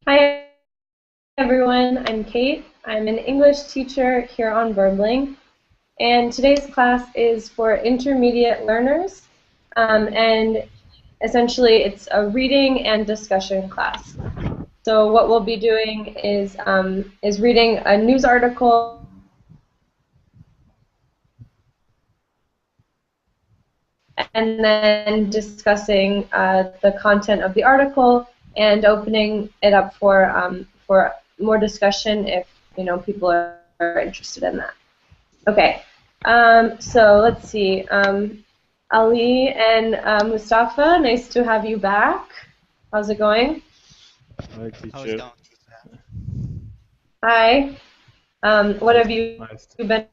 Hi everyone, I'm Kate. I'm an English teacher here on Burbling, and today's class is for intermediate learners, and essentially it's a reading and discussion class. So what we'll be doing is reading a news article and then discussing the content of the article and opening it up for more discussion if people are interested in that. Okay, so let's see. Ali and Mustafa, nice to have you back. How's it going? Hi, How's it teacher. going, teacher? Hi. What have you Nice. been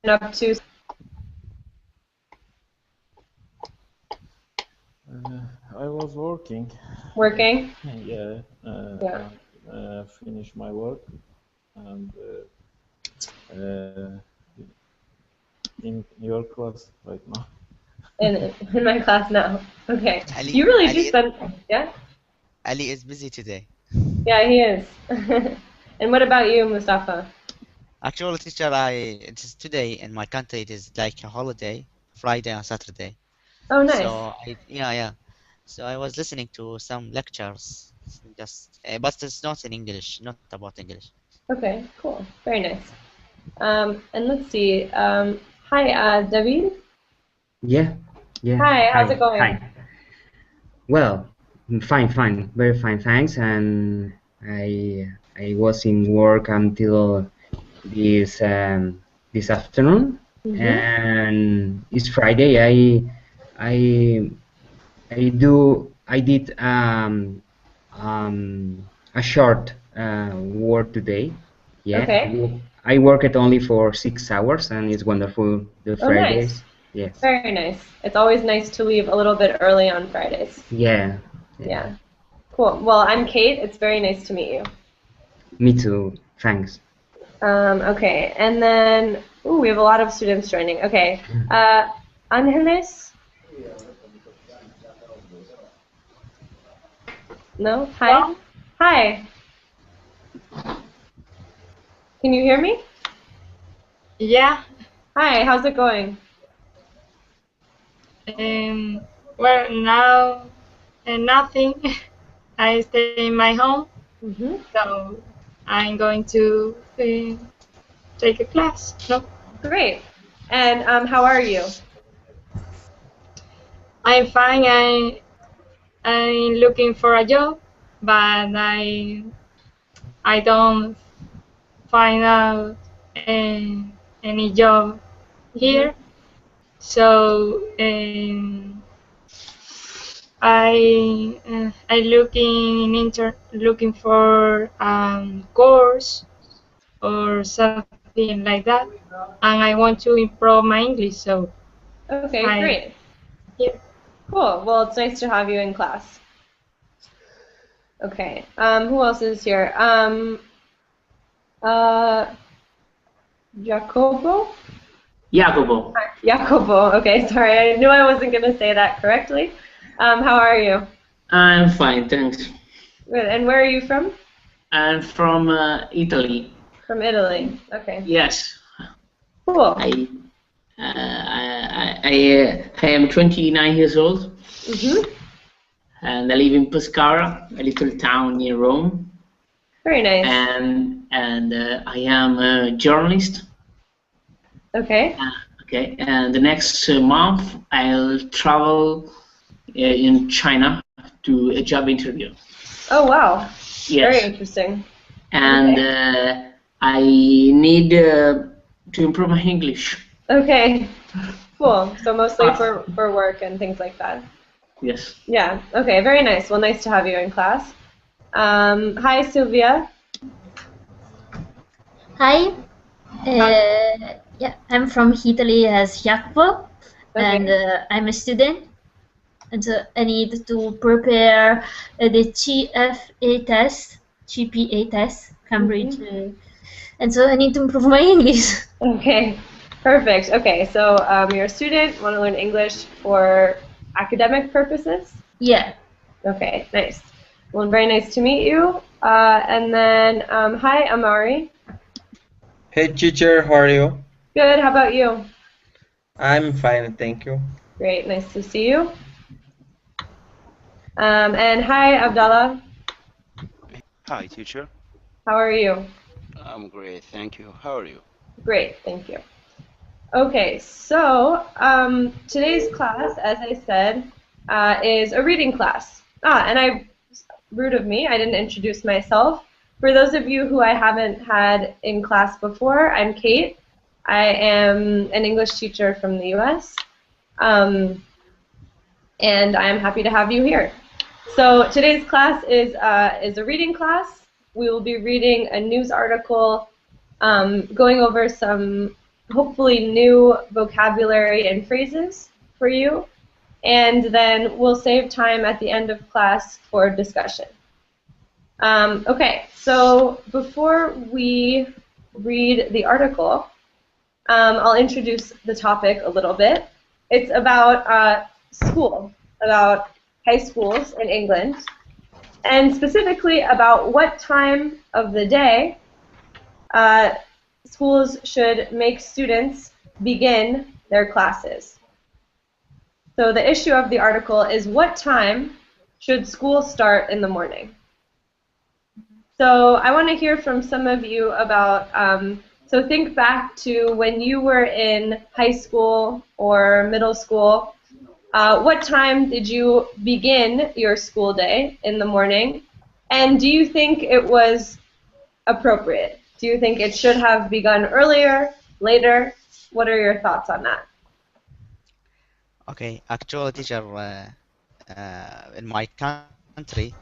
up to? I was working. Working? Yeah, Yeah. finished my work and in your class right now. In my class now. Okay. Ali, You really do Ali, spend, yeah? Ali is busy today. Yeah, he is. And what about you, Mustafa? Actually, teacher, it is today in my country. It is like a holiday, Friday and Saturday. Oh, nice. So yeah. So I was listening to some lectures, but it's not in English, not about English. Okay, cool. Very nice. And let's see. Hi, David. Yeah, yeah. Hi, how's Hi, it going? hi. Well, fine, very fine, thanks. And I was in work until this this afternoon, Mm-hmm. and it's Friday. I I did a short work today. Yeah, Okay. I worked only for 6 hours, and it's wonderful. The Oh, nice. Fridays. Yes. Very nice. It's always nice to leave a little bit early on Fridays. Yeah. Yeah. Yeah. Cool. Well, I'm Kate. It's very nice to meet you. Me too. Thanks. Okay. And then, ooh, we have a lot of students joining. Okay. Angeles? No? Hi? Hi. Can you hear me? Yeah, Hi, how's it going? well, now nothing. I stay in my home, Mm-hmm. so I'm going to take a class. No, Great. And how are you? I'm fine. I'm looking for a job, but I don't find out any job Mm-hmm. here. So I looking for course or something like that, and I want to improve my English. So Okay, I great. here. Cool. Well, it's nice to have you in class. Okay. Who else is here? Uh, Jacobo? Jacopo, Jacobo. Okay, sorry. I knew I wasn't going to say that correctly. How are you? I'm fine, thanks. Good. And where are you from? I'm from Italy. From Italy. Okay. Yes, Cool. I am 29 years old, Mm-hmm. and I live in Pescara, a little town near Rome, Very nice. and I am a journalist. Okay. Okay, and the next month I'll travel in China to a job interview. Oh, wow. Very Yes, interesting. and Okay. I need to improve my English. Okay. Cool. So mostly Ah, for work and things like that. yes. Yeah. Okay. Very nice. Well, nice to have you in class. Hi, Sylvia. Hi, yeah, I'm from Italy as Jacopo, and Okay. I'm a student, and I need to prepare the GPA test, Cambridge, Mm-hmm. and so I need to improve my English. Okay. Perfect. Okay. So you're a student, want to learn English for academic purposes? Yeah, Okay. Nice. Well, very nice to meet you. And then, hi, Amari. Hey teacher, how are you? Good, how about you? I'm fine, thank you. Great, nice to see you. And hi, Abdallah. Hi, teacher. How are you? I'm great, thank you. How are you? Great, thank you. Okay, so today's class, as I said, is a reading class. Rude of me, I didn't introduce myself. For those of you who I haven't had in class before, I'm Kate. I am an English teacher from the US, and I'm happy to have you here. So today's class is a reading class. We will be reading a news article, going over some hopefully new vocabulary and phrases for you, and then we'll save time at the end of class for discussion. Okay, so before we read the article, I'll introduce the topic a little bit. It's about school, about high schools in England, and specifically about what time of the day schools should make students begin their classes. So the issue of the article is, what time should school start in the morning? So I want to hear from some of you about, so think back to when you were in high school or middle school. What time did you begin your school day in the morning? And do you think it was appropriate? Do you think it should have begun earlier, later? What are your thoughts on that? Okay, actual teacher, in my country,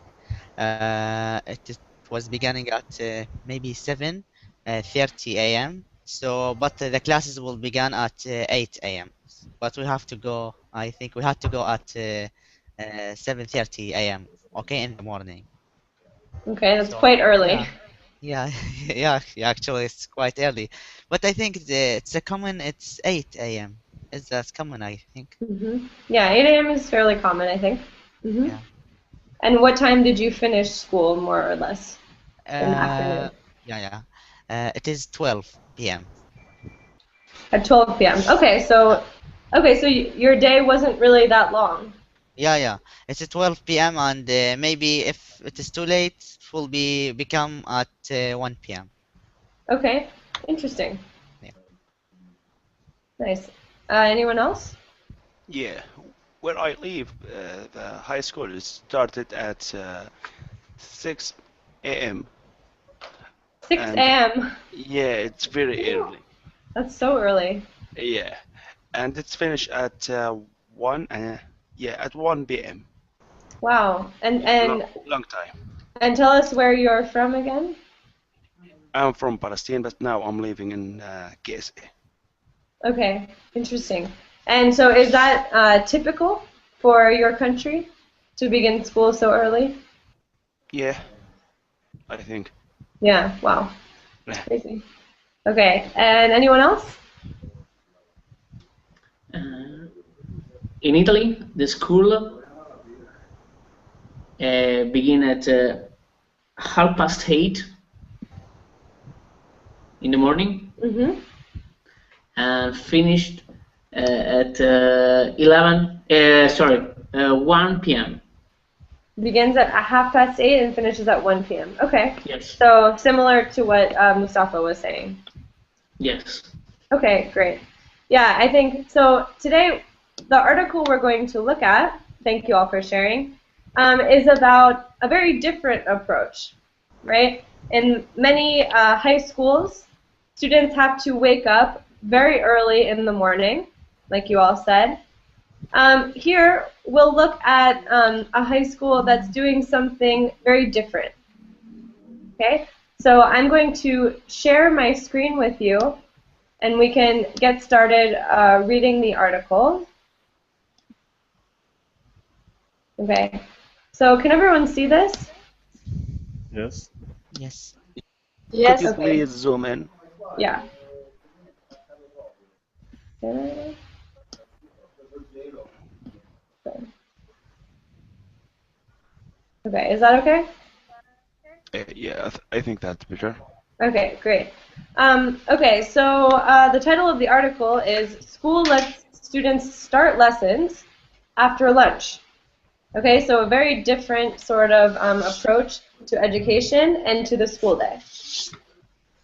it was beginning at maybe 7:30 a.m. So, but the classes will begin at 8 a.m. But we have to go. I think we had to go at 7:30 a.m. Okay, in the morning. Okay, that's So quite early. yeah, yeah. Actually, it's quite early. But I think it's a common. It's 8 a.m. Is that common? I think. Yeah, 8 a.m. is fairly common, I think. Yeah. And what time did you finish school, more or less, in the Uh, afternoon? yeah. It is 12 p.m. At 12 p.m. Okay, so your day wasn't really that long. Yeah. It's at 12 p.m. and maybe if it is too late, it will become at 1 p.m. Okay, interesting. Yeah. Nice. Anyone else? Yeah, where I live, the high school is started at 6 a.m. 6 and a.m. yeah, it's very early. That's so early. Yeah, and it's finished at 1. At 1 p.m. Wow. Long time. And tell us where you're from again. I'm from Palestine, but now I'm living in KSA. Okay, interesting. And so is that typical for your country to begin school so early? Yeah, I think. Yeah, wow. Yeah. Crazy. Okay, and anyone else? In Italy, the school begin at 8:30 in the morning and finished at 1 p.m. Begins at 8:30 and finishes at 1 p.m. Okay. Yes. So similar to what Mustafa was saying. Yes. Okay, great. Yeah, I think so. Today, the article we're going to look at, thank you all for sharing, is about a very different approach, right? In many high schools, students have to wake up very early in the morning, like you all said. Here, we'll look at a high school that's doing something very different. Okay, so I'm going to share my screen with you, and we can get started reading the article. Okay, so can everyone see this? Yes. Yes. Yes. Could you Okay. please zoom in? Yeah. Okay, is that okay? Yeah, I think that's better. Okay, great. Okay, so the title of the article is School Lets Students Start Lessons After Lunch. Okay, so a very different sort of approach to education and to the school day.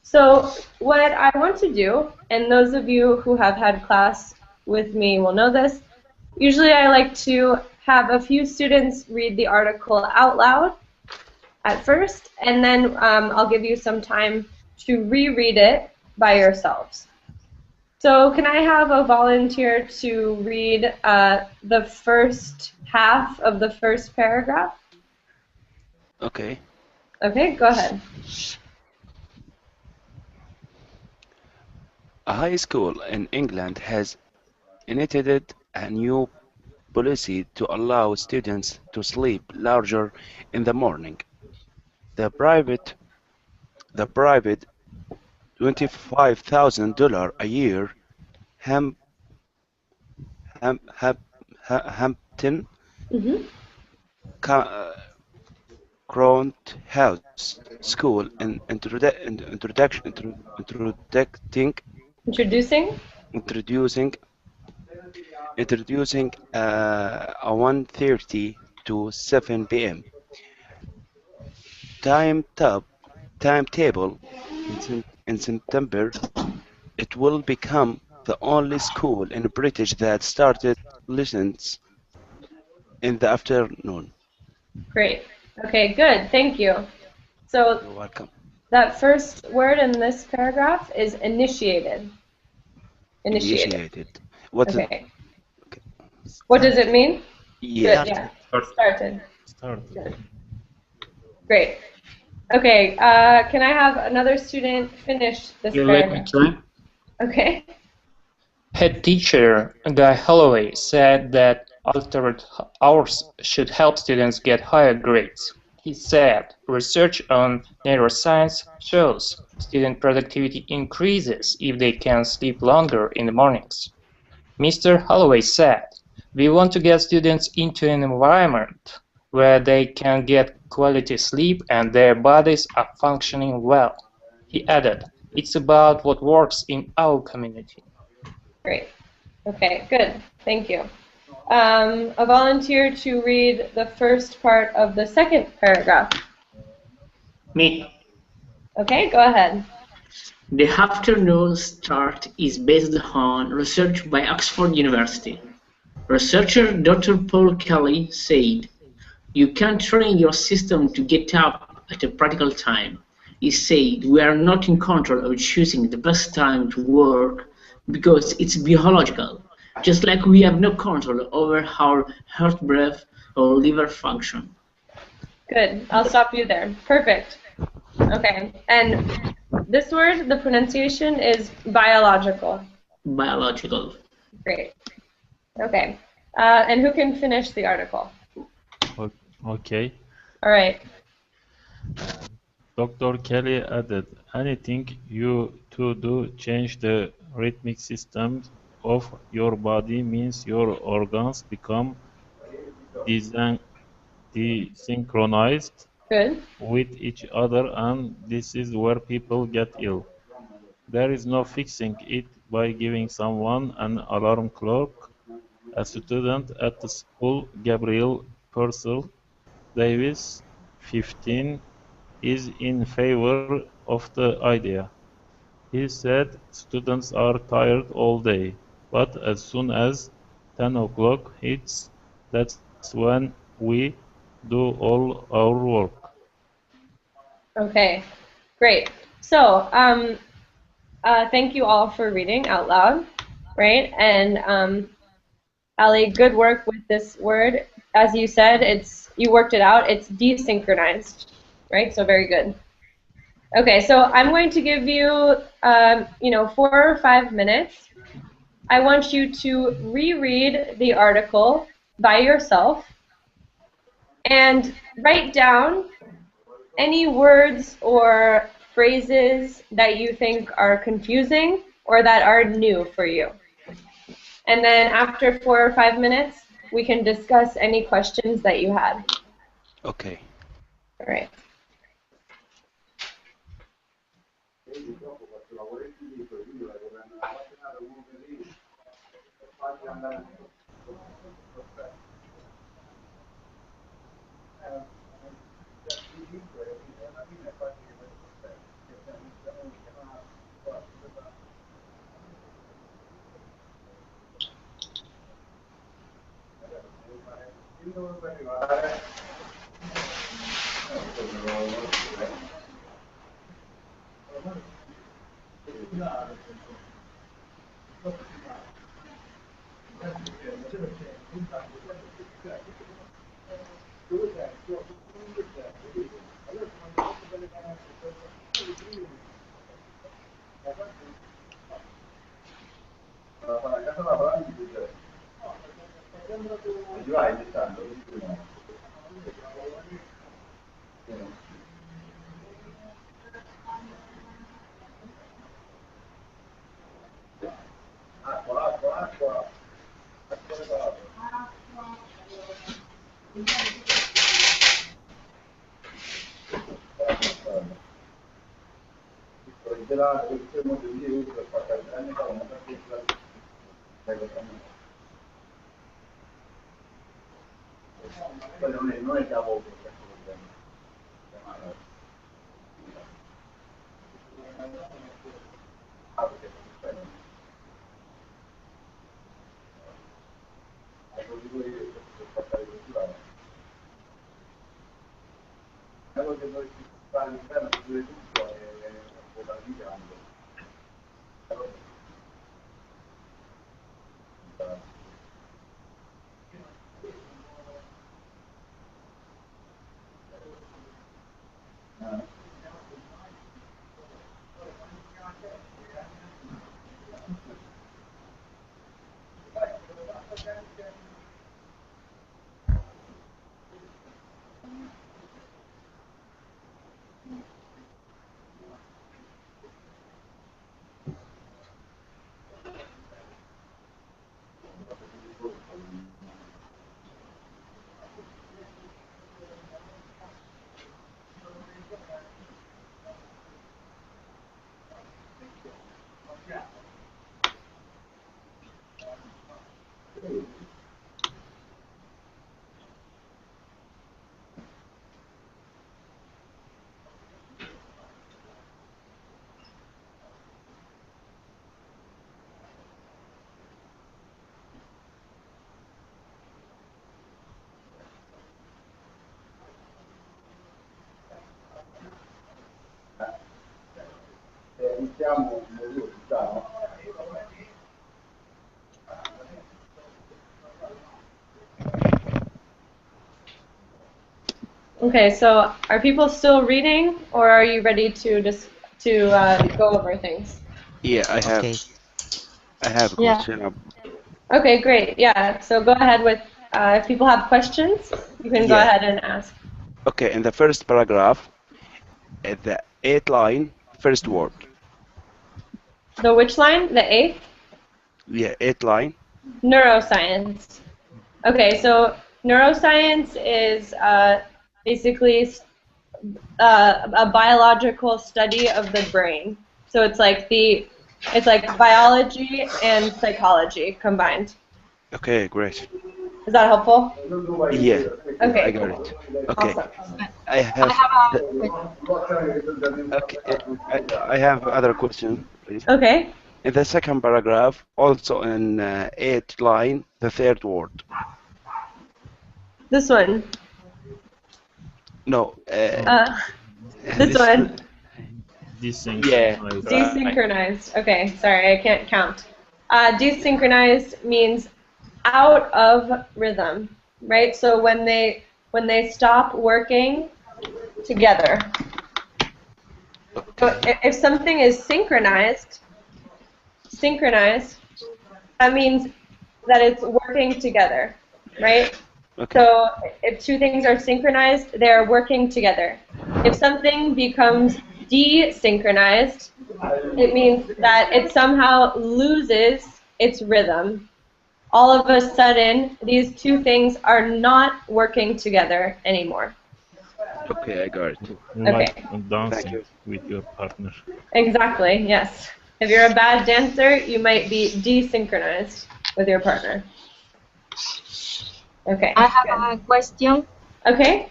So what I want to do, and those of you who have had class with me will know this, usually I like to have a few students read the article out loud at first, and then I'll give you some time to reread it by yourselves. So can I have a volunteer to read the first half of the first paragraph? Okay. Okay, go ahead. A high school in England has enacted a new policy to allow students to sleep later in the morning. The private $25,000 a year Ham, Hampton Crown House School in introducing a 1:30 to 7 p.m. timetable in September. It will become the only school in British that started lessons in the afternoon. Great. Okay, good. Thank you. So You're welcome. that first word in this paragraph is initiated. Initiated. What? Okay. What does it mean? Yeah. Good, yeah. Started. Start. Good. Great. Okay, can I have another student finish this You let me paragraph? try? Okay. Head teacher Guy Holloway said that altered hours should help students get higher grades. He said research on neuroscience shows student productivity increases if they can sleep longer in the mornings. Mr. Holloway said, we want to get students into an environment where they can get quality sleep and their bodies are functioning well. He added, it's about what works in our community. Great. Okay, good. Thank you. A volunteer to read the first part of the second paragraph. Me. Okay, go ahead. The afternoon start is based on research by Oxford University. Researcher Dr. Paul Kelly said, you can train your system to get up at a practical time. He said, we are not in control of choosing the best time to work because it's biological, just like we have no control over our heart breath or liver function. Good. I'll stop you there. Perfect. Okay. And this word, the pronunciation is biological. Biological. Great. Okay. And who can finish the article? Okay. All right. Dr. Kelly added, anything you to do change the rhythmic system of your body means your organs become desynchronized Good. with each other, and this is where people get ill. There is no fixing it by giving someone an alarm clock. A student at the school, Gabriel Purcell Davis, 15, is in favor of the idea. He said students are tired all day, but as soon as 10 o'clock hits, that's when we do all our work. Okay. Great. So, thank you all for reading out loud, right? And Ali, good work with this word. As you said, you worked it out. It's desynchronized, right? So very good. Okay, so I'm going to give you, 4 or 5 minutes. I want you to reread the article by yourself and write down any words or phrases that you think are confusing or that are new for you. And then after 4 or 5 minutes, we can discuss any questions that you had. Okay. All right. Okay, so are people still reading, or are you ready to just go over things? Yeah, I have. Okay. I have a Yeah. question. Okay, great. Yeah. So go ahead with if people have questions, you can go Yeah. ahead and ask. Okay, in the first paragraph, at the 8th line, first word. The which line? The 8th? Yeah, 8th line. Neuroscience. Okay, so neuroscience is basically a biological study of the brain. So it's like biology and psychology combined. Okay, great. Is that helpful? Yeah, Okay. I got it. Okay, Awesome. I have. I Okay, I have other question, please. Okay. In the second paragraph, also in 8th line, the third word. This one. No. This one. Yeah. Desynchronized. Okay, sorry, I can't count. Desynchronized means out of rhythm, right? So when they stop working together. So if something is synchronized, that means that it's working together, right? Okay. So if two things are synchronized, they're working together. If something becomes desynchronized, it means that it somehow loses its rhythm. All of a sudden, these two things are not working together anymore. Okay, I got it. Like Thank dancing you. with your partner. Exactly, yes. If you're a bad dancer, you might be desynchronized with your partner. Okay. I have a question. Okay.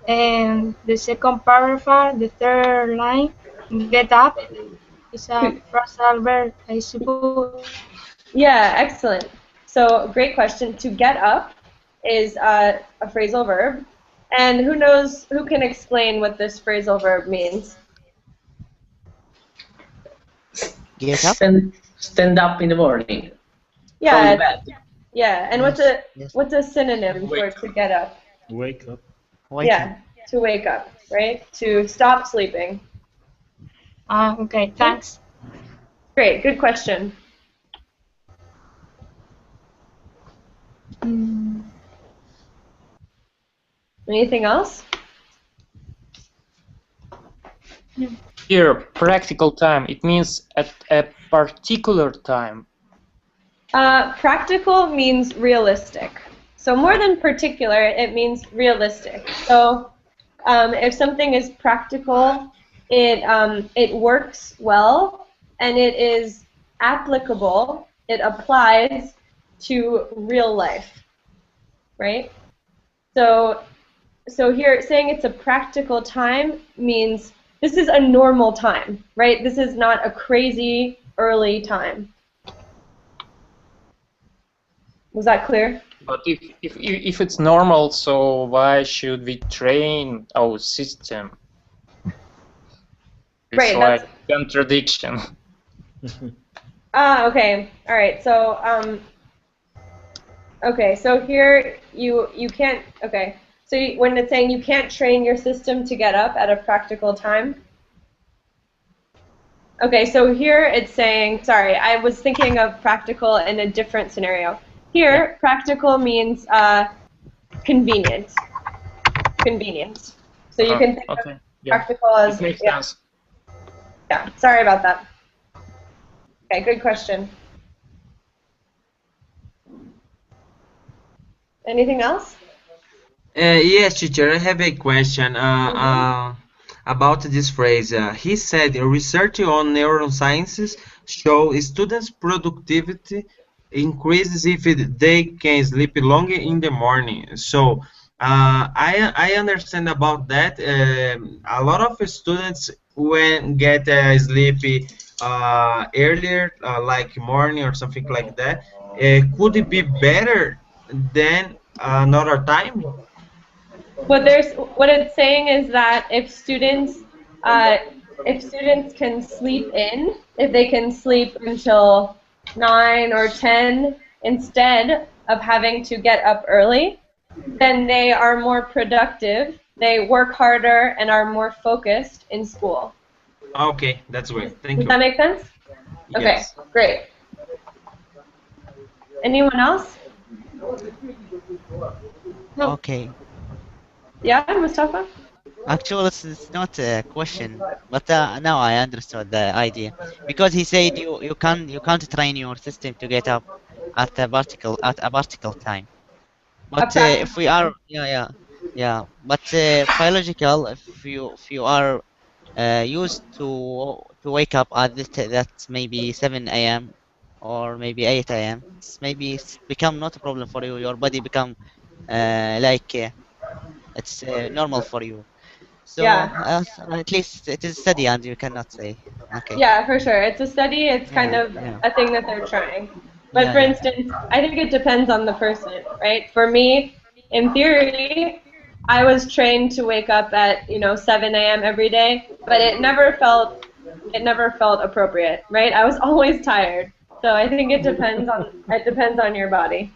And the second paragraph, the third line, get up is a phrasal verb, I suppose. Yeah, excellent. So, great question. To get up is a phrasal verb. And who can explain what this phrasal verb means? Get up. Stand up in the morning. Yeah. From bed. Yeah, and what's a synonym for to get up? Wake up. Yeah, to wake up, right? To stop sleeping. Okay, thanks. Great, good question. Anything else? Here, practical time, it means at a particular time. Practical means realistic. So more than particular, it means realistic. So if something is practical, it works well, and it is applicable. It applies to real life, right? So here, saying it's a practical time means this is a normal time, right? This is not a crazy early time. Was that clear? But if it's normal, so why should we train our system? It's Right, like that's contradiction. Okay. All right. So okay. So here you can't. Okay. So when it's saying you can't train your system to get up at a practical time. Okay. So here it's saying. Sorry, I was thinking of practical in a different scenario. Here, practical means convenient. Convenient. So you can think of practical as It makes sense. Yeah. Sorry about that. Okay, good question. Anything else? Yes, teacher, I have a question about this phrase. He said research on neurosciences show students' productivity increases if they can sleep longer in the morning. So I understand about that. A lot of students when get sleepy earlier, like morning or something like that, could it be better than another time? What it's saying is that if students can sleep in, if they can sleep until 9 or 10 instead of having to get up early, then they are more productive, they work harder, and are more focused in school. Okay, that's great. Thank Does you. that make sense? Okay, Yes. great. Anyone else? Okay. Yeah, Mustafa? Actually, it's not a question, but now I understood the idea because he said you can't train your system to get up at a particle time. But if we are but biological, if you are used to wake up at that maybe 7 a.m. or maybe 8 a.m. It's become not a problem for you. Your body become it's normal for you. So Yeah. at least it is steady, and you cannot say okay. Yeah, for sure. It's a study. It's kind of Yeah. a thing that they're trying. But for Yeah. instance, I think it depends on the person, right? For me, in theory, I was trained to wake up at 7 a.m. every day, but it never felt appropriate, right? I was always tired. So I think it depends on your body.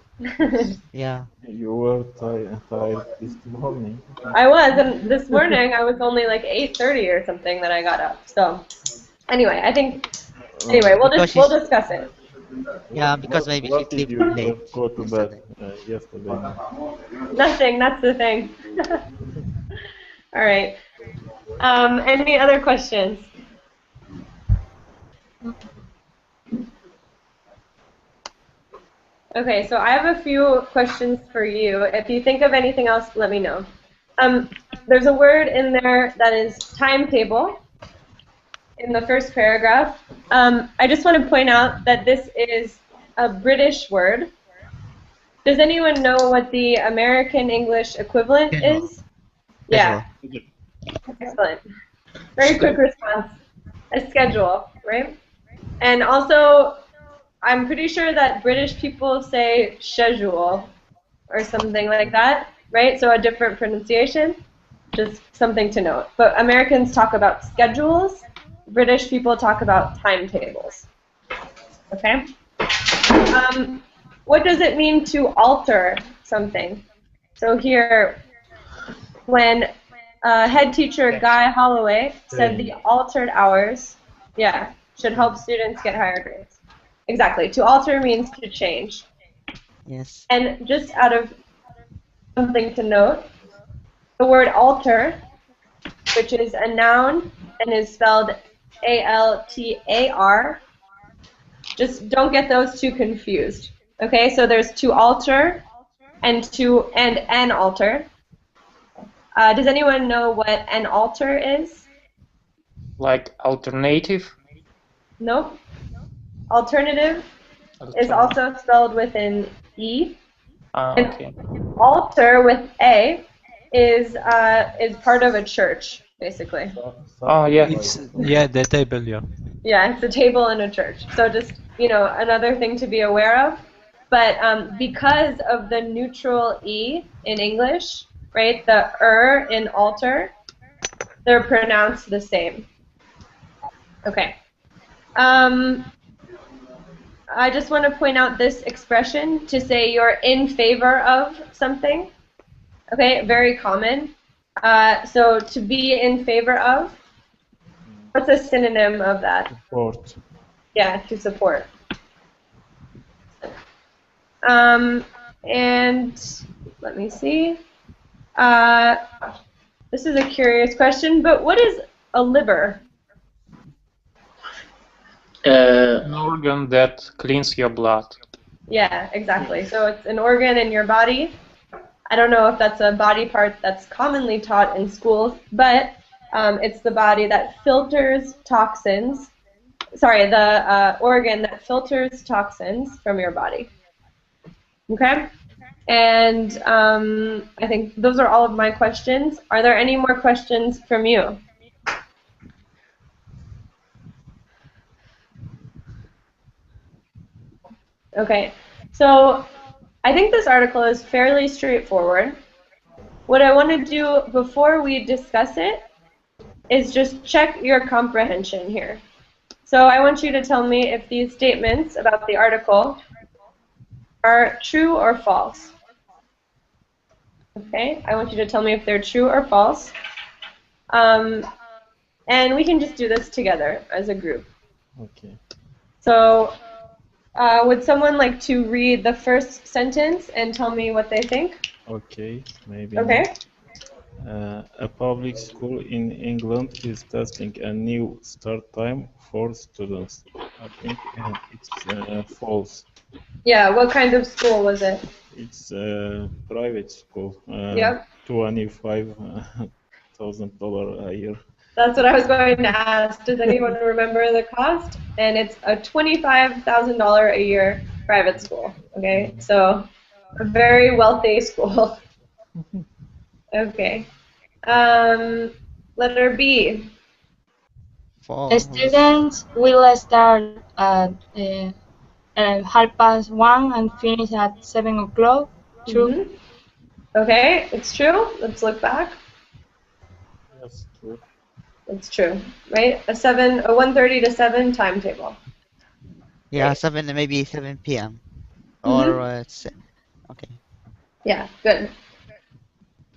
Yeah. You were tired this morning. I was, and this morning I was only like 8:30 or something that I got up. So anyway, we'll discuss it. Yeah, because maybe she What did sleep you late go to bed yesterday. yesterday? Nothing. That's the thing. All right. Any other questions? Okay, so I have a few questions for you. If you think of anything else, let me know. there's a word in there that is timetable in the first paragraph. I just want to point out that this is a British word. Does anyone know what the American English equivalent is? Yeah. Excellent. Very quick response. A schedule, right? And also, I'm pretty sure that British people say schedule or something like that, right? So a different pronunciation, just something to note. But Americans talk about schedules. British people talk about timetables. Okay? What does it mean to alter something? So here, when head teacher Guy Holloway said the altered hours, yeah, should help students get higher grades. Exactly. To alter means to change. Yes. And just out of something to note, the word alter, which is a noun and is spelled A-L-T-A-R, just don't get those two confused. Okay, so there's to alter and an alter. Does anyone know what an alter is? Like alternative? Nope. Alternative is also spelled with an E. Okay. Altar with A is part of a church, basically. Oh, yeah. Yeah, the table, yeah. Yeah, it's a table in a church. So just, another thing to be aware of. But because of the neutral E in English, right, the in altar, they're pronounced the same. Okay. I just want to point out this expression to say you're in favor of something. Okay, very common. So to be in favor of, what's a synonym of that? Support. Yeah, to support. And let me see. This is a curious question, but what is a liver? An organ that cleans your blood. Yeah, exactly. So it's an organ in your body. I don't know if that's a body part that's commonly taught in schools, but it's the body that filters toxins. Sorry, the organ that filters toxins from your body. Okay? And I think those are all of my questions. Are there any more questions from you? Okay, so I think this article is fairly straightforward. What I want to do before we discuss it is just check your comprehension here. So I want you to tell me if these statements about the article are true or false. Okay, I want you to tell me if they're true or false. And we can just do this together as a group. Okay. So would someone like to read the first sentence and tell me what they think? Okay, maybe. Okay. A public school in England is testing a new start time for students. I think it's false. Yeah, what kind of school was it? It's a private school. Yep. $25,000 a year. That's what I was going to ask. Does anyone remember the cost? And it's a $25,000 a year private school. Okay, so a very wealthy school. Okay. Letter B. Students will start at 1:30 and finish at 7 o'clock. True. Mm-hmm. Okay, it's true. Let's look back. Yes, true. It's true, right? A 1:30 to 7 timetable. Yeah, Right. 7, maybe 7 p.m. Mhm. Or okay. Yeah, good.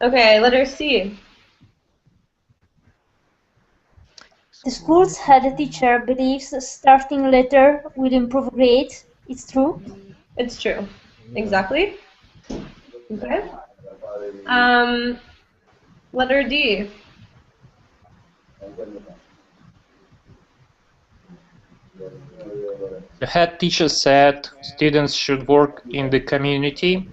Okay, letter C. The school's head teacher believes starting later will improve grades. It's true. It's true. Exactly. Okay. Letter D. The head teacher said students should work in the community.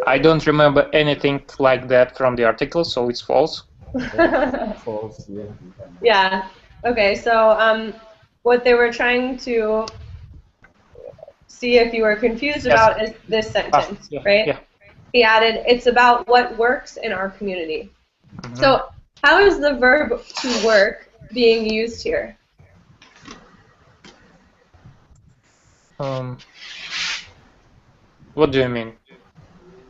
I don't remember anything like that from the article, so it's false. False, yeah. Yeah. Okay, so what they were trying to see if you were confused Yes. about is this sentence, yeah, right? yeah. He added, it's about what works in our community. Mhm. So how is the verb to work being used here? What do you mean?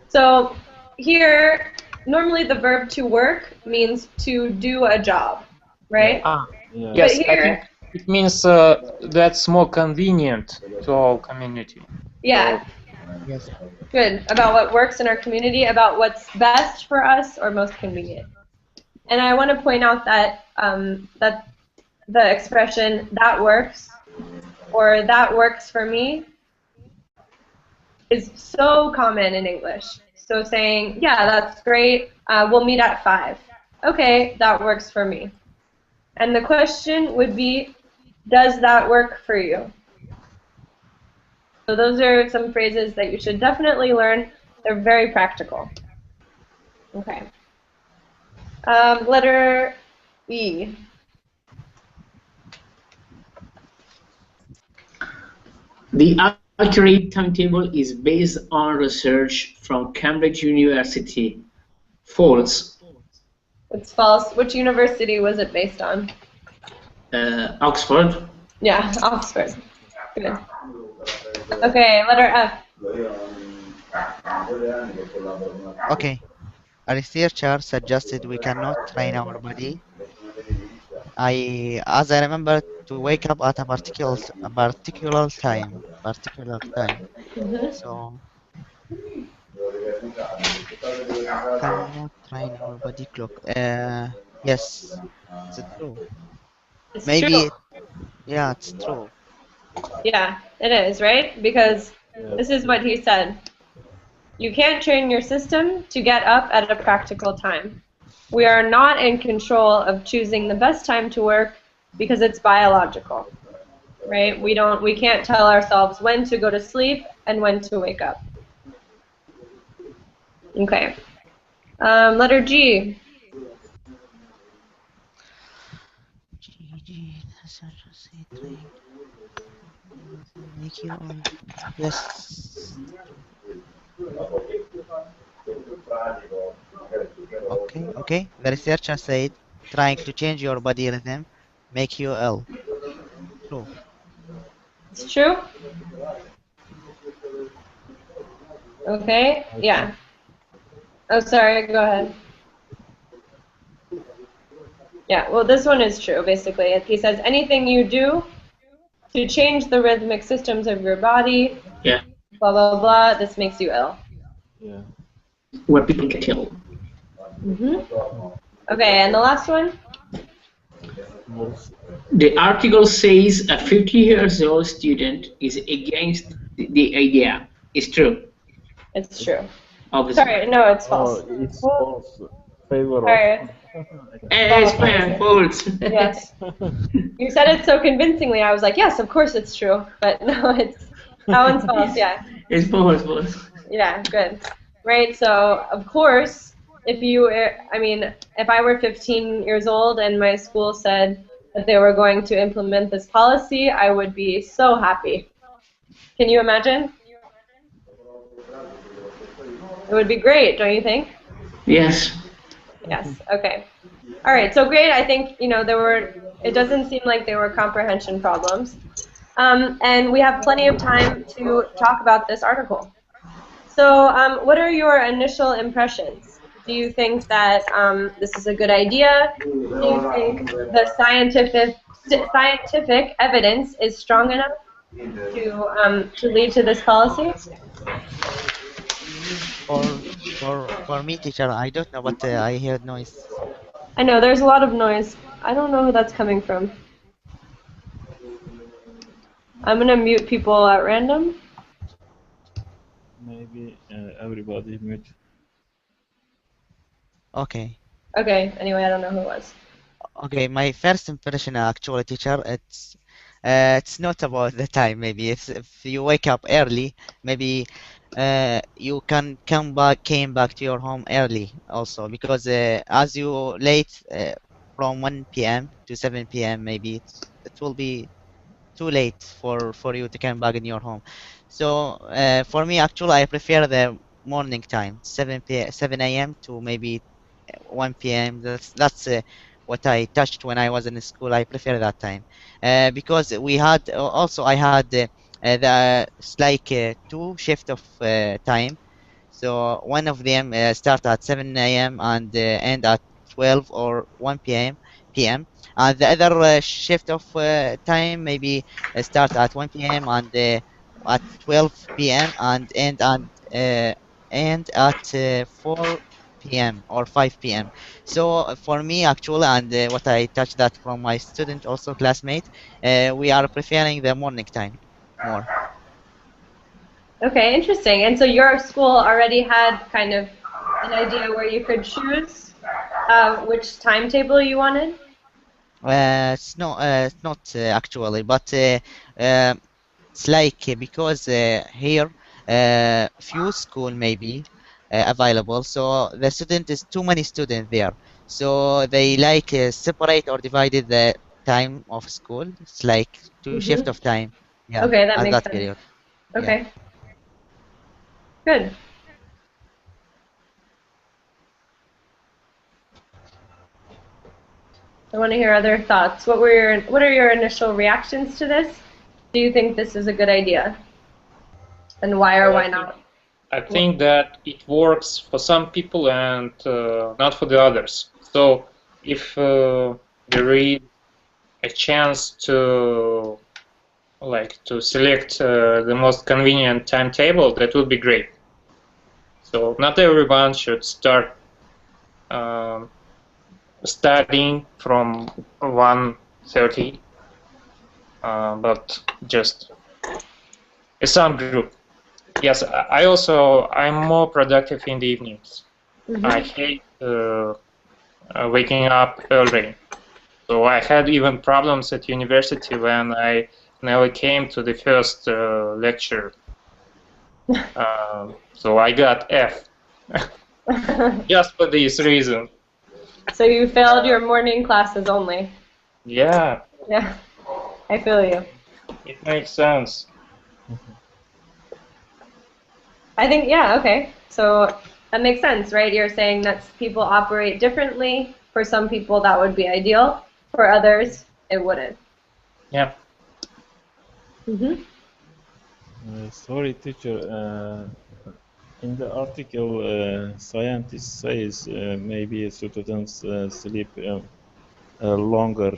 So here, normally the verb to work means to do a job, right? Yeah. Yes, But I here, think it means that's more convenient to our community. yeah, Yes. good. About what works in our community, about what's best for us or most convenient. And I want to point out that that the expression "that works" or "that works for me" is so common in English. So saying, "Yeah, that's great. We'll meet at 5." Okay, that works for me. And the question would be, does that work for you? So those are some phrases that you should definitely learn. They're very practical. Okay. Letter E. The accurate timetable is based on research from Cambridge University. False. It's false. Which university was it based on? Oxford. Yeah, Oxford. Good. Okay, letter F. Okay. A researcher suggested we cannot train our body. As I remember, to wake up at a particular time. So cannot train our body clock. Yes, it's true. It's Maybe true. yeah, it's true. Yeah, it is, right? Because this is what he said. You can't train your system to get up at a practical time. We are not in control of choosing the best time to work because it's biological, right? We can't tell ourselves when to go to sleep and when to wake up. Okay. Letter G. Make you on. Yes. Okay. The researcher said trying to change your body rhythm make you ill. True. It's true? Okay, yeah. Oh, sorry, go ahead. Yeah, well, this one is true, basically. He says anything you do to change the rhythmic systems of your body, Yeah. blah, blah, blah, this makes you ill. Yeah. Where people get ill. Okay, and the last one? The article says a 50-year-old student is against the idea. It's true. It's true. Obviously. Sorry, no, it's false. Oh, it's false. Favor Sorry. of. It's false. Yes. You said it so convincingly, I was like, yes, of course it's true. But no, that one's false, yeah. It's false. Yeah, good. Right, so of course, if I were 15 years old and my school said that they were going to implement this policy, I would be so happy. Can you imagine? It would be great, don't you think? Yes. Yes, okay. All right, so great. I think, it doesn't seem like there were comprehension problems. And we have plenty of time to talk about this article. So what are your initial impressions? Do you think that this is a good idea? Do you think the scientific evidence is strong enough to lead to this policy? For me, teacher, I don't know, but I heard noise. I know, there's a lot of noise. I don't know who that's coming from. I'm going to mute people at random. Maybe everybody mute. Okay. Okay, anyway, I don't know who it was. Okay, my first impression, actually, teacher, it's not about the time. Maybe if you wake up early, maybe you can came back to your home early also, because as you late from 1 p.m. to 7 p.m. maybe it will be too late for you to come back in your home. So for me, actually, I prefer the morning time, 7 a.m. to maybe 1 p.m. That's what I touched when I was in school. I prefer that time because we had also I had it's like two shift of time. So one of them start at 7 a.m. and end at 12 or 1 p.m. And the other shift of time maybe start at 1 p.m. and at 12 p.m. and end at 4 p.m. or 5 p.m. So for me actually, and what I touched that from my student also classmate, we are preferring the morning time more. Okay, interesting. And so your school already had kind of an idea where you could choose which timetable you wanted? It's not actually, but it's like because here few school maybe available, so the student is too many students there, so they like separate or divided the time of school. It's like two shift of time, yeah, Okay, that at makes that sense. period. Yeah. Okay. Good. I want to hear other thoughts. What are your initial reactions to this? Do you think this is a good idea? And why or why not? I think that it works for some people and not for the others. So if there is a chance to select the most convenient timetable, that would be great. So not everyone should start studying from 1:30, but just a some group. Yes, I'm more productive in the evenings. I hate waking up early. So I had even problems at university when I never came to the first lecture. So I got F. Just for this reason. So you failed your morning classes only? Yeah. Yeah, I feel you. It makes sense. I think, yeah, okay. So that makes sense, right? You're saying that people operate differently. For some people, that would be ideal. For others, it wouldn't. Yeah. Sorry, teacher. In the article, scientist says maybe students sleep longer.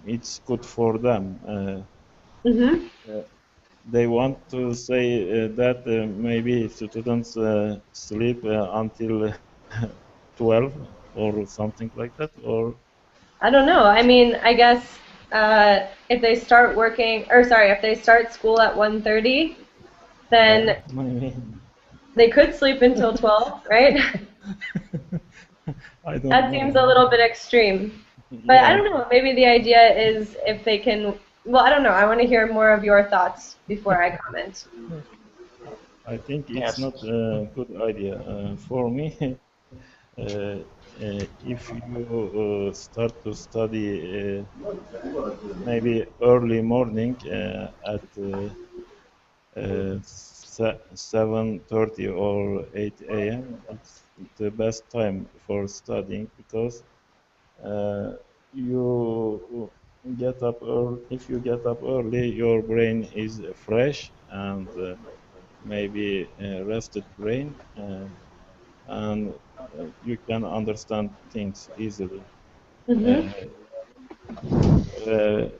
It's good for them. They want to say that maybe students sleep until 12 or something like that, or I don't know. I mean, I guess if they start if they start school at 1:30, then they could sleep until 12, right? That seems a little bit extreme. But I don't know, maybe the idea is if they can, well, I don't know. I want to hear more of your thoughts before I comment. I think it's not a good idea. For me, if you start to study maybe early morning at 7:30 or 8 a.m., it's the best time for studying because you get up early. If you get up early, your brain is fresh and maybe rested brain, and you can understand things easily.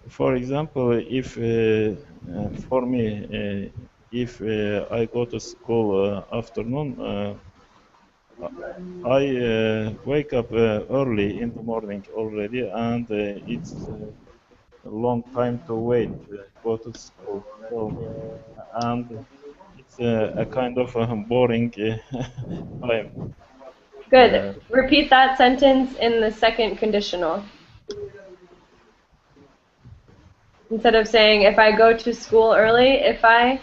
For example, if for me, if I go to school afternoon, I wake up early in the morning already, and it's a long time to wait go to school. So, and it's a kind of boring time. Good. Repeat that sentence in the second conditional. Instead of saying if I go to school early, if I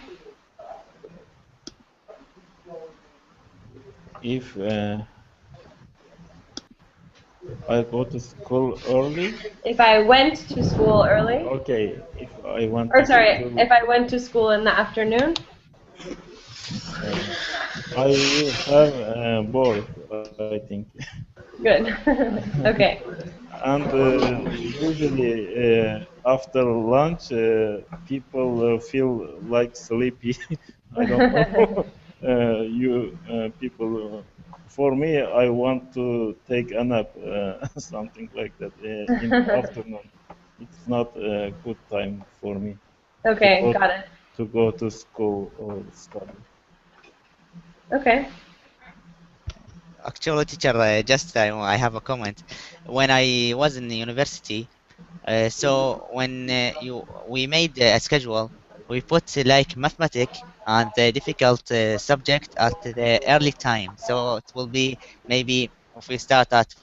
go to school early. If I went to school early. Okay, if I want Or to sorry, school, if I went to school in the afternoon. I will have both, I think. Good. Okay. And usually after lunch, people feel like sleepy. I don't know. People. For me, I want to take a nap, something like that in the afternoon. It's not a good time for me. Okay, got it. To go to school or study. Okay. Actually, teacher, just I have a comment. When I was in the university, so when we made a schedule, we put like mathematics and the difficult subject at the early time. So it will be maybe if we start at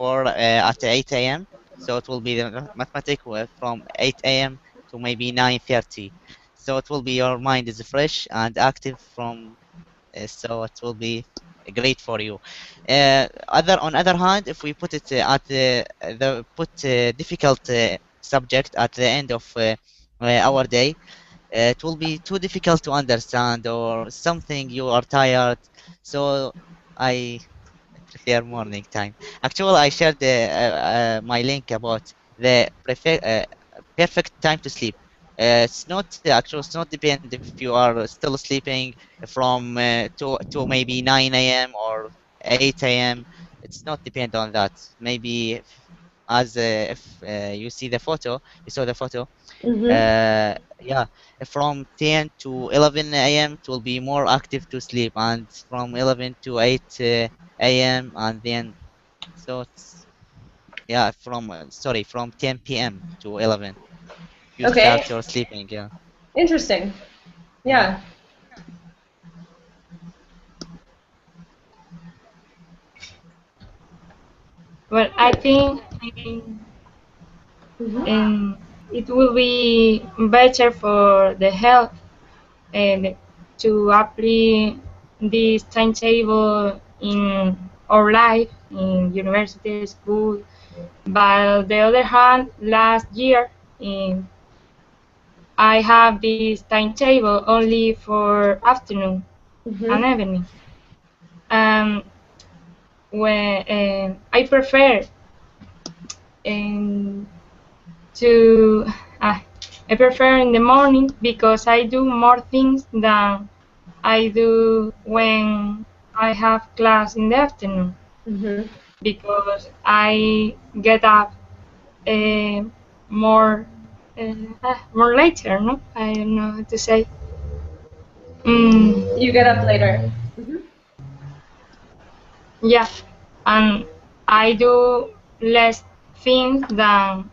8 a.m. So it will be the mathematics from 8 a.m. to maybe 9:30. So it will be your mind is fresh and active from. So it will be great for you. On other hand, if we put it at the difficult subject at the end of our day, it will be too difficult to understand or something you are tired. So I prefer morning time. Actually, I shared my link about the perfect time to sleep. It's not actually. It's not depend if you are still sleeping from to maybe 9 a.m. or 8 a.m. It's not depend on that. Maybe if you see the photo, you saw the photo. Yeah, from 10 to 11 a.m. it will be more active to sleep, and from 11 to 8 a.m. and then so it's yeah from 10 p.m. to 11 you Okay. start your sleeping. Yeah. Interesting. Yeah. Well, I think it will be better for the health and to apply this timetable in our life in university school. But on the other hand, last year I have this timetable only for afternoon and evening. When I prefer to I prefer in the morning because I do more things than I do when I have class in the afternoon. Because I get up more later. No, I don't know how to say. You get up later. Yeah, and I do less things than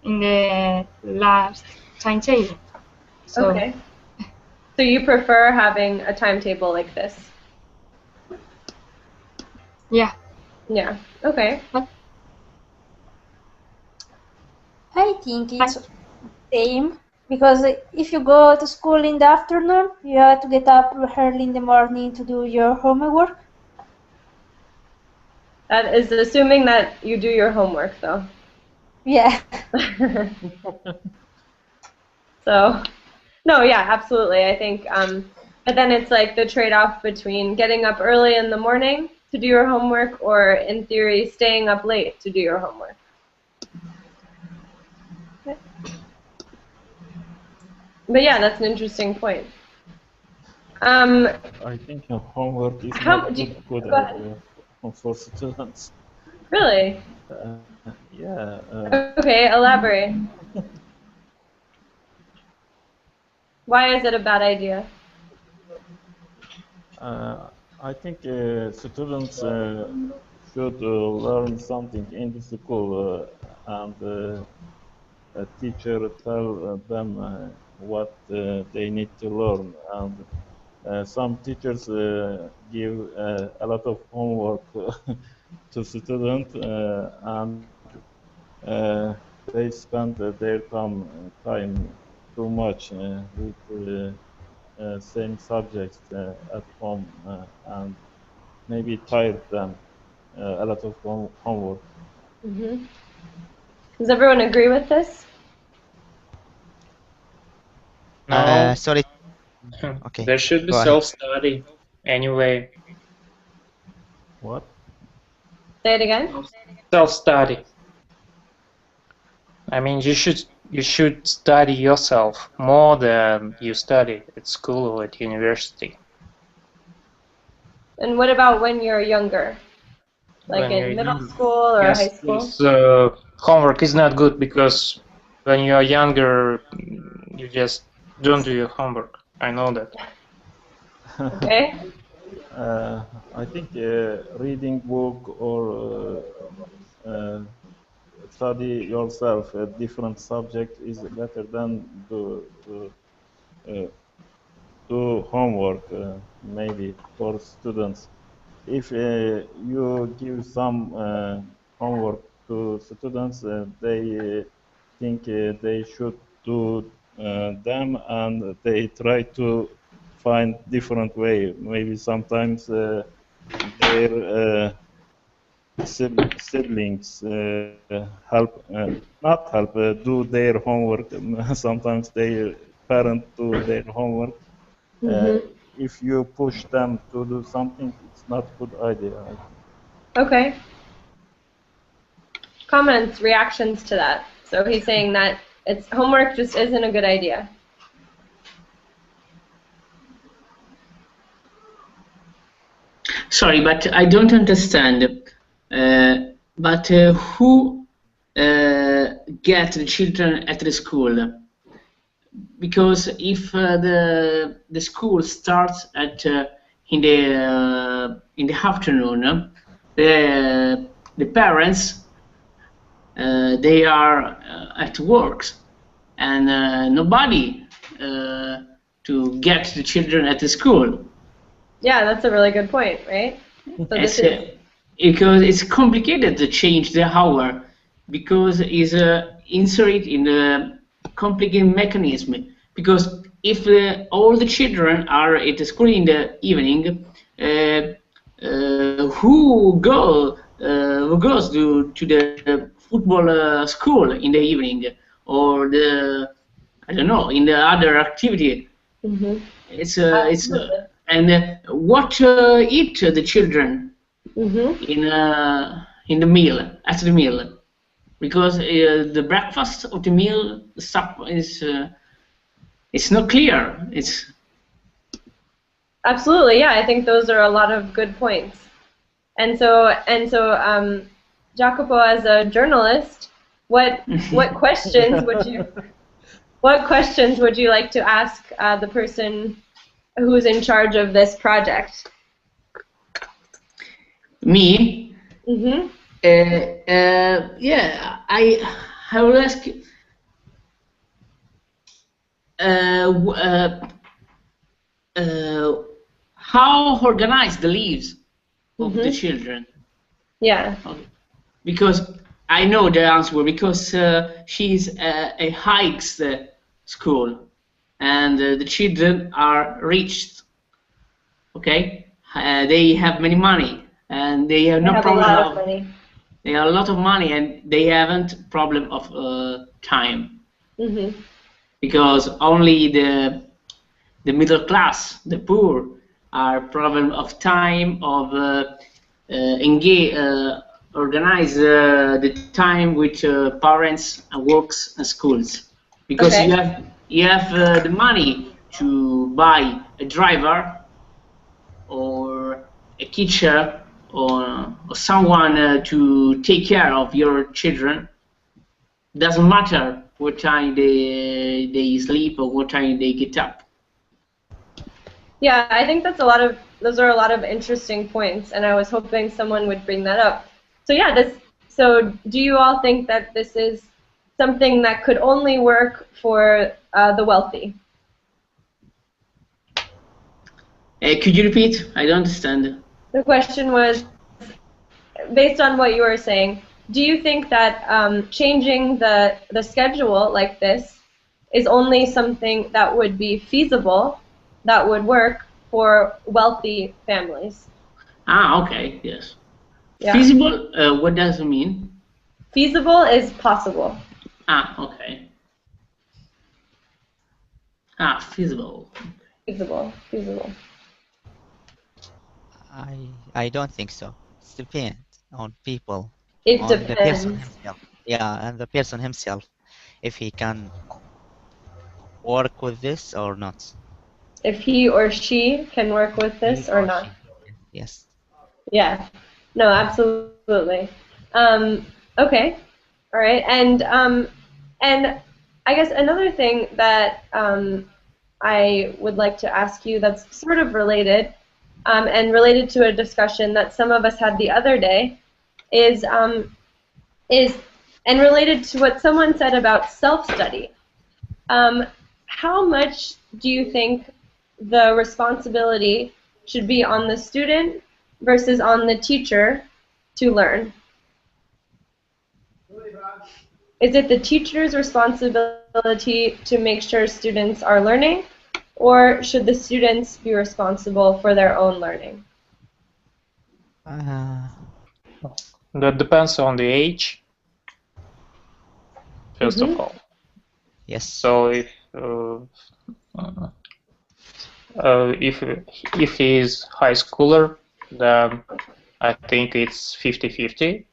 in the last timetable. So, okay. So you prefer having a timetable like this? Yeah. Yeah. Okay. I think it's same because if you go to school in the afternoon, you have to get up early in the morning to do your homework. That is assuming that you do your homework, though. Yeah. So, no, yeah, absolutely. I think, but then it's like the trade-off between getting up early in the morning to do your homework, or in theory, staying up late to do your homework. But yeah, that's an interesting point. I think homework is not good idea for students. Really? Yeah. Okay, elaborate. Why is it a bad idea? I think students should learn something in the school, and a teacher tell them what they need to learn. And some teachers give a lot of homework to students, and they spend their time too much with same subjects at home and maybe tired them a lot of homework. Mm-hmm. Does everyone agree with this? No. Sorry. Okay. There should be Go ahead. self-study anyway. What? Say it again. Self-study. I mean, you should study yourself more than you study at school or at university. And what about when you're younger? Like When in you're middle younger. school or Yes, high school? yes, homework is not good because when you are younger, you just don't do your homework. I know that. Okay. I think reading book or study yourself a different subject is better than do homework maybe for students. If you give some homework to students, they think they should do them, and they try to find different way. Maybe sometimes their siblings help, not help, do their homework. Sometimes their parents do their homework. Mm-hmm. If you push them to do something, it's not a good idea. Okay. Comments, reactions to that. So he's saying that it's homework just isn't a good idea. Sorry, but I don't understand. But who get the children at the school? Because if the school starts at in the afternoon, the parents they are at work, and nobody to get the children at the school. Yeah, that's a really good point, right? So this is Because it's complicated to change the hour, because it's inserted in a complicated mechanism. Because if all the children are at the school in the evening, who goes to the football school in the evening, or I don't know, in the other activity? Mm-hmm. It's and what eat the children mm-hmm. in the meal, at the meal, because the breakfast of the meal is it's not clear. It's Absolutely, yeah. I think those are a lot of good points. And so Jacopo, as a journalist, what questions would you like to ask the person who's in charge of this project? Me? Mm-hmm. Yeah, I will ask. How organized the lives of the children? Yeah. Because I know the answer, because she's a hikes school, and the children are rich. Okay, they have many money, and they have no problem. A lot of money. They have a lot of money, and they haven't problem of time. Mm-hmm. Because only the middle class, the poor, are problem of time, of organize the time with parents and works and schools. Because you have the money to buy a driver or a teacher or someone to take care of your children. Doesn't matter what time they sleep or what time they get up. Yeah, I think those are a lot of interesting points, and I was hoping someone would bring that up. So yeah, so do you all think that this is something that could only work for the wealthy? Could you repeat? I don't understand. The question was, based on what you were saying, do you think that changing the schedule like this is only something that would be feasible, that would work for wealthy families. Okay, yes. Yeah. Feasible, what does it mean? Feasible is possible. Okay. Feasible. Feasible. I don't think so. It depends on people. It on depends. The person himself. Yeah, and the person himself, if he can work with this or not. If he or she can work with this or not. Yes. Yeah. No, absolutely. Okay. All right. And I guess another thing that I would like to ask you that's sort of related, and related to a discussion that some of us had the other day, is and related to what someone said about self-study. How much do you think the responsibility should be on the student versus on the teacher to learn? Is it the teacher's responsibility to make sure students are learning, or should the students be responsible for their own learning? That depends on the age, first of all. Yes. So if he is high schooler, then I think it's 50-50.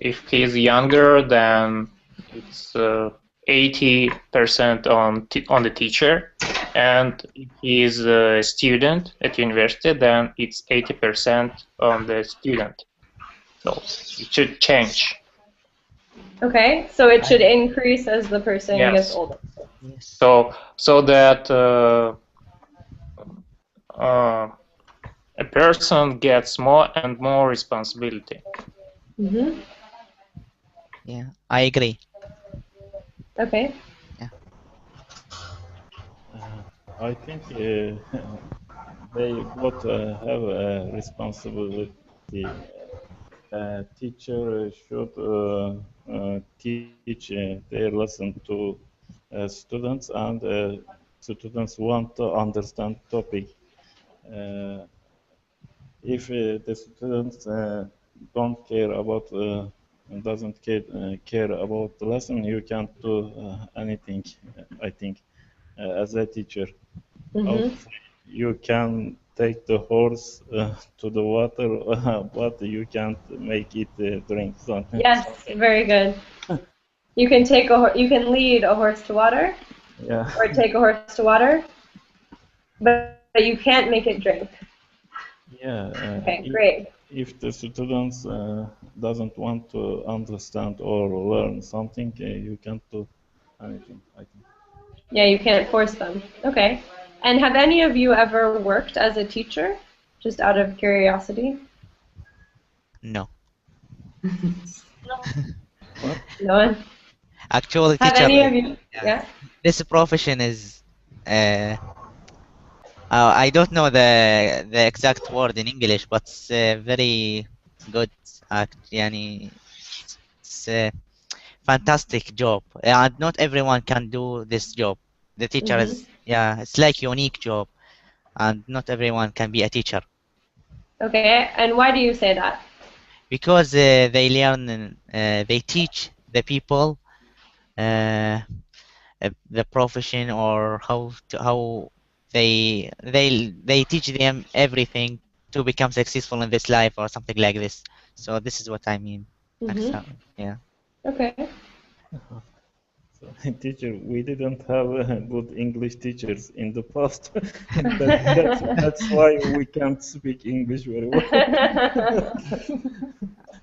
If he is younger, then it's 80% on the teacher, and if he is a student at university, then it's 80% on the student. So it should change. Okay, so it should increase as the person gets older. So that a person gets more and more responsibility. Mm-hmm. Yeah, I agree. Okay. Yeah. I think they both have a responsibility. Teacher should teach their lesson to students, and students want to understand topic. If the students don't care about doesn't care about the lesson, you can't do anything. I think as a teacher, you can take the horse to the water, but you can't make it drink something. Yes, very good. You can you can lead a horse to water, or take a horse to water, but you can't make it drink. Yeah. Okay, great. If the students doesn't want to understand or learn something, you can't do anything, I think. Yeah, you can't force them. Okay. And have any of you ever worked as a teacher, just out of curiosity? No. No one? Actually, Have teacher. any of you? Yeah. This profession is. I don't know the exact word in English, but it's very good. It's a fantastic job, and not everyone can do this job. The teacher is, it's like unique job, and not everyone can be a teacher. Okay, and why do you say that? Because they learn, they teach the people the profession, or how they teach them everything to become successful in this life or something like this. So this is what I mean. Yeah. Okay. So, teacher, we didn't have good English teachers in the past. that's why we can't speak English very well.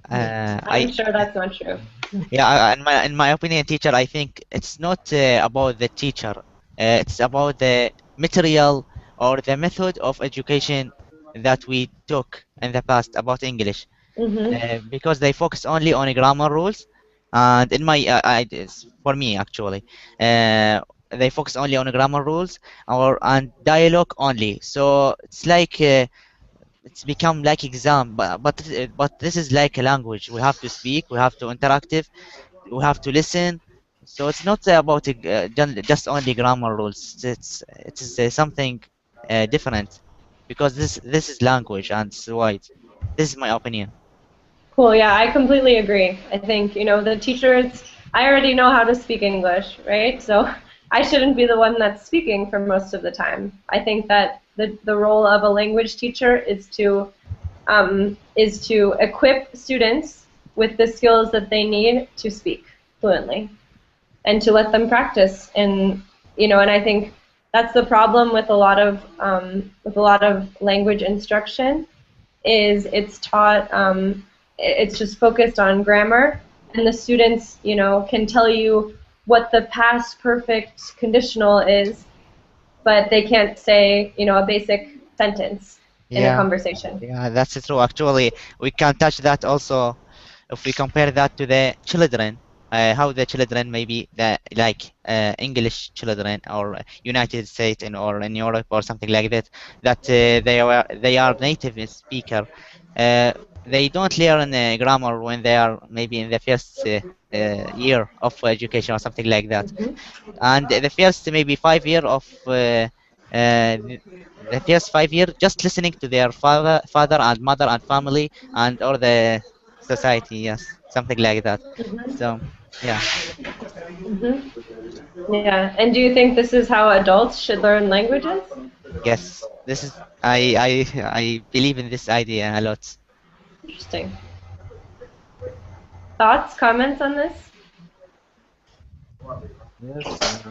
I'm sure that's not true. Yeah, in my opinion, teacher, I think it's not about the teacher. It's about the material or the method of education that we took in the past about English, because they focus only on grammar rules, and in my for me actually, they focus only on grammar rules and dialogue only. So it's like it's become like exam, but this is like a language. We have to speak, we have to interactive, we have to listen, So it's not about just only grammar rules. It is something different, because this is language and it's wide. This is my opinion. Cool. Yeah, I completely agree. I think, the teachers, I already know how to speak English, right? So I shouldn't be the one that's speaking for most of the time. I think that the role of a language teacher is to equip students with the skills that they need to speak fluently, and to let them practice. And I think that's the problem with a lot of language instruction, is it's taught, it's just focused on grammar, and the students, can tell you what the past perfect conditional is, but they can't say, a basic sentence in a conversation. Yeah, that's true. Actually, we can touch that also if we compare that to the children. How the children, maybe English children or United States or in Europe or something like that, that they are native speaker. They don't learn grammar when they are maybe in the first year of education or something like that, and the first maybe 5 year of the first 5 years just listening to their father and mother and family and or the society, yes, something like that. So yeah. Yeah. And do you think this is how adults should learn languages? Yes, this is I believe in this idea a lot. Interesting. Thoughts, comments on this? Yes,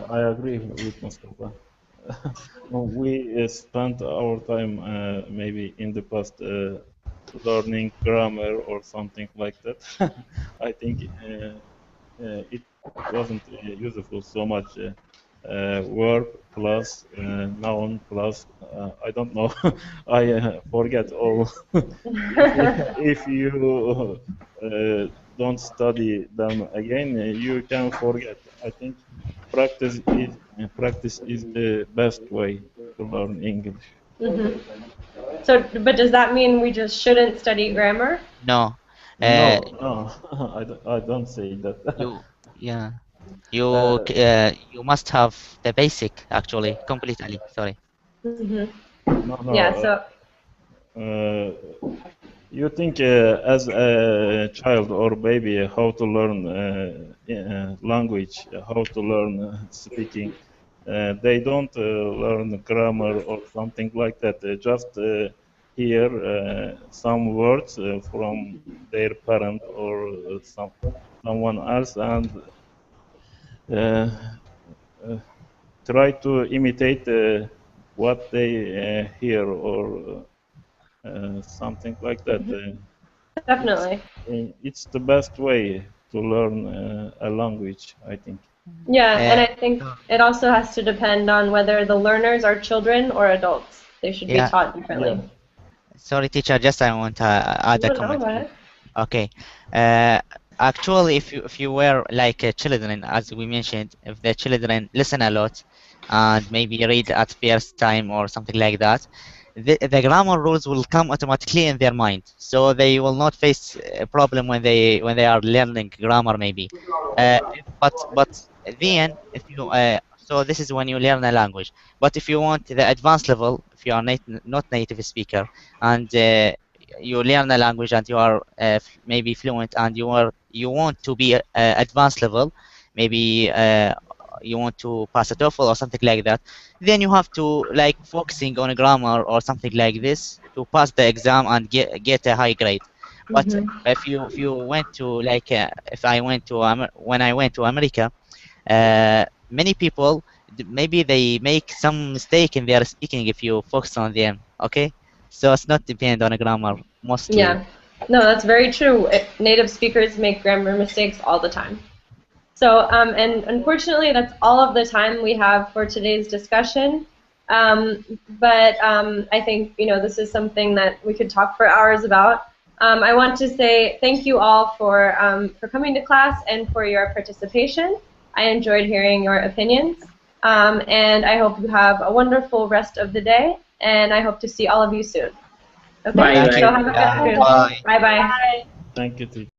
I agree with Mustafa. We spent our time maybe in the past learning grammar or something like that. I think it wasn't useful so much. Verb plus noun plus I don't know. I forget all. If you don't study them again, you can forget. I think practice is the best way to learn English. Mm-hmm. So, but does that mean we just shouldn't study grammar? No. No, I don't say that. You must have the basic actually completely. Sorry. Mm-hmm. No. Yeah. So. You think as a child or baby how to learn language, how to learn speaking. They don't learn grammar or something like that. They just hear some words from their parent or someone else, and try to imitate what they hear or something like that. Definitely. It's the best way to learn a language, I think. Yeah, and I think it also has to depend on whether the learners are children or adults. They should be taught differently. Yeah. Sorry, teacher. Just I want to add a comment. Okay. Actually, if you were like children, as we mentioned, if the children listen a lot and maybe read at first time or something like that, the grammar rules will come automatically in their mind, so they will not face a problem when they are learning grammar maybe. But then if you so this is when you learn a language. But if you want the advanced level, if you are not native speaker and you learn a language and you are maybe fluent and you want to be advanced level, maybe you want to pass a TOEFL or something like that, then you have to like focusing on grammar or something like this to pass the exam and get a high grade. But if you went to like if I went to when I went to America, many people maybe they make some mistake in their speaking if you focus on them. Okay, so it's not depend on a grammar mostly. Yeah, no, that's very true. Native speakers make grammar mistakes all the time. So, and unfortunately, that's all of the time we have for today's discussion. But I think this is something that we could talk for hours about. I want to say thank you all for coming to class and for your participation. I enjoyed hearing your opinions, and I hope you have a wonderful rest of the day. And I hope to see all of you soon. Okay. Bye. So have a good afternoon. Bye bye. Thank you, teacher.